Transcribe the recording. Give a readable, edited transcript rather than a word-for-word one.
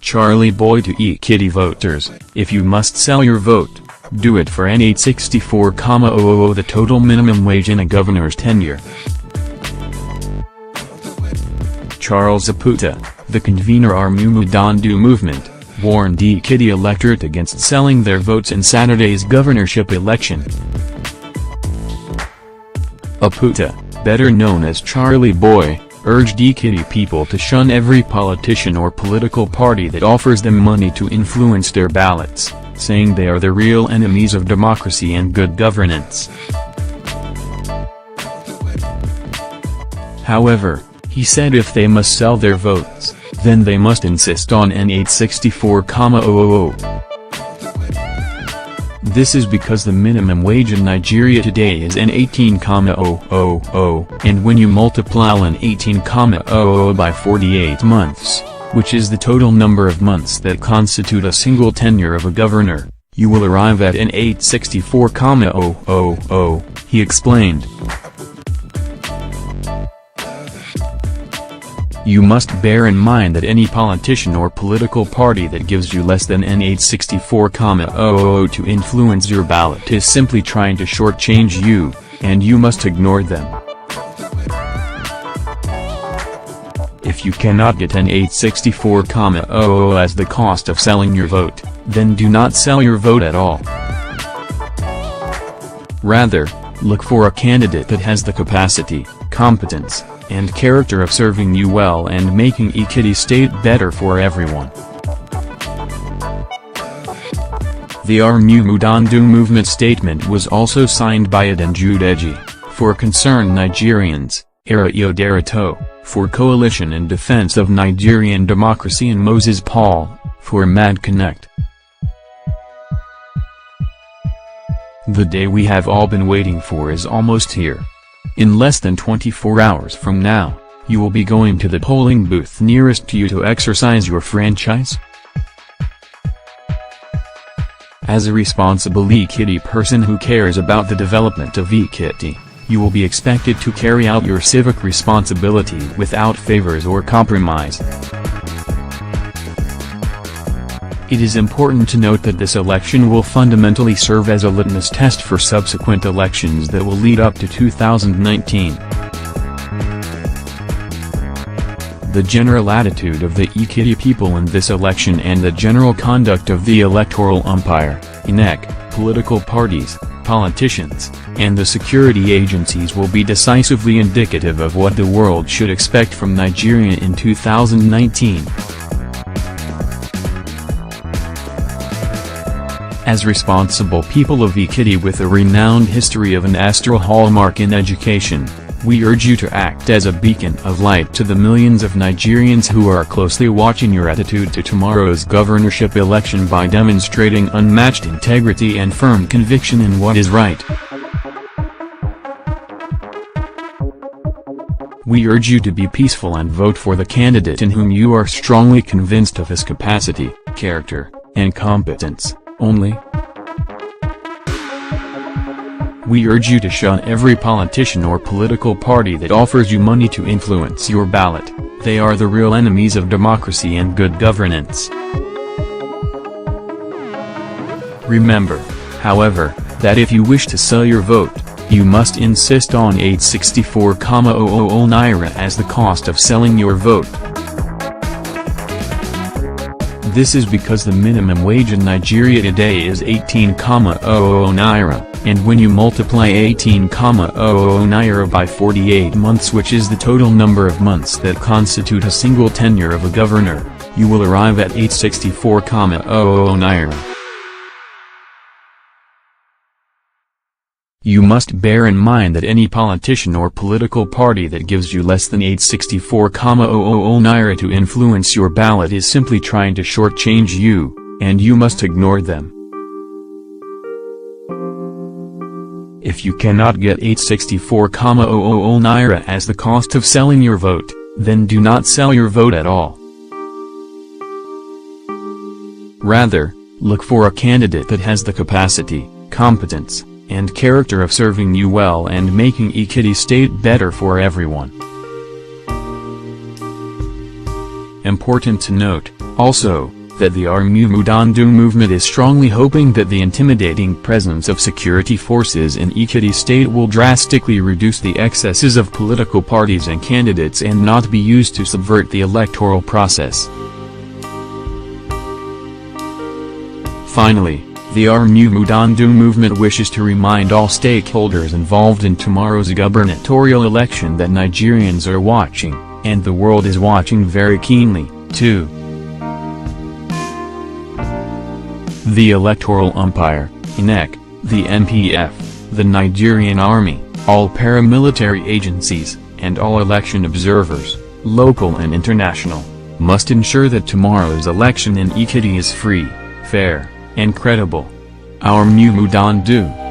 Charlie Boy to E-Kitty voters, if you must sell your vote, do it for N864,000 the total minimum wage in a governor's tenure. Charles Aputa, the convener Armumudandu movement, warned E-Kitty electorate against selling their votes in Saturday's governorship election. Aputa, better known as Charlie Boy, urged E-Kitty people to shun every politician or political party that offers them money to influence their ballots, saying they are the real enemies of democracy and good governance. However, he said if they must sell their votes, then they must insist on N864,000. This is because the minimum wage in Nigeria today is N18,000, and when you multiply N18,000 by 48 months, which is the total number of months that constitute a single tenure of a governor, you will arrive at N864,000, he explained. You must bear in mind that any politician or political party that gives you less than N864,000 to influence your ballot is simply trying to shortchange you, and you must ignore them. If you cannot get N864,000 as the cost of selling your vote, then do not sell your vote at all. Rather, look for a candidate that has the capacity, competence, and character of serving you well and making E-Kitty state better for everyone. The Armumudandu movement statement was also signed by Adenjudeji, for Concerned Nigerians, Ara Ioderato, for Coalition in Defense of Nigerian Democracy, and Moses Paul, for Mad Connect. The day we have all been waiting for is almost here. In less than 24 hours from now, you will be going to the polling booth nearest to you to exercise your franchise. As a responsible E-Kitty person who cares about the development of E-Kitty, you will be expected to carry out your civic responsibility without favors or compromise. It is important to note that this election will fundamentally serve as a litmus test for subsequent elections that will lead up to 2019. The general attitude of the E-Kitty people in this election and the general conduct of the electoral umpire, INEC, political parties, politicians, and the security agencies will be decisively indicative of what the world should expect from Nigeria in 2019. As responsible people of E-Kitty with a renowned history of an astral hallmark in education, we urge you to act as a beacon of light to the millions of Nigerians who are closely watching your attitude to tomorrow's governorship election by demonstrating unmatched integrity and firm conviction in what is right. We urge you to be peaceful and vote for the candidate in whom you are strongly convinced of his capacity, character, and competence, only. We urge you to shun every politician or political party that offers you money to influence your ballot. They are the real enemies of democracy and good governance. Remember, however, that if you wish to sell your vote, you must insist on N864,000 naira as the cost of selling your vote. This is because the minimum wage in Nigeria today is 18,000 naira, and when you multiply 18,000 naira by 48 months, which is the total number of months that constitute a single tenure of a governor, you will arrive at N864,000 naira. You must bear in mind that any politician or political party that gives you less than N864,000 naira to influence your ballot is simply trying to shortchange you, and you must ignore them. If you cannot get N864,000 naira as the cost of selling your vote, then do not sell your vote at all. Rather, look for a candidate that has the capacity, competence, and character of serving you well and making E-Kitty state better for everyone. Important to note, also, that the Army-Mudandu movement is strongly hoping that the intimidating presence of security forces in Ekiti state will drastically reduce the excesses of political parties and candidates and not be used to subvert the electoral process. Finally, the Army-Mudandu movement wishes to remind all stakeholders involved in tomorrow's gubernatorial election that Nigerians are watching, and the world is watching very keenly, too. The electoral umpire, INEC, the NPF, the Nigerian Army, all paramilitary agencies, and all election observers, local and international, must ensure that tomorrow's election in Ekiti is free, fair, and credible. Army-Mudandu.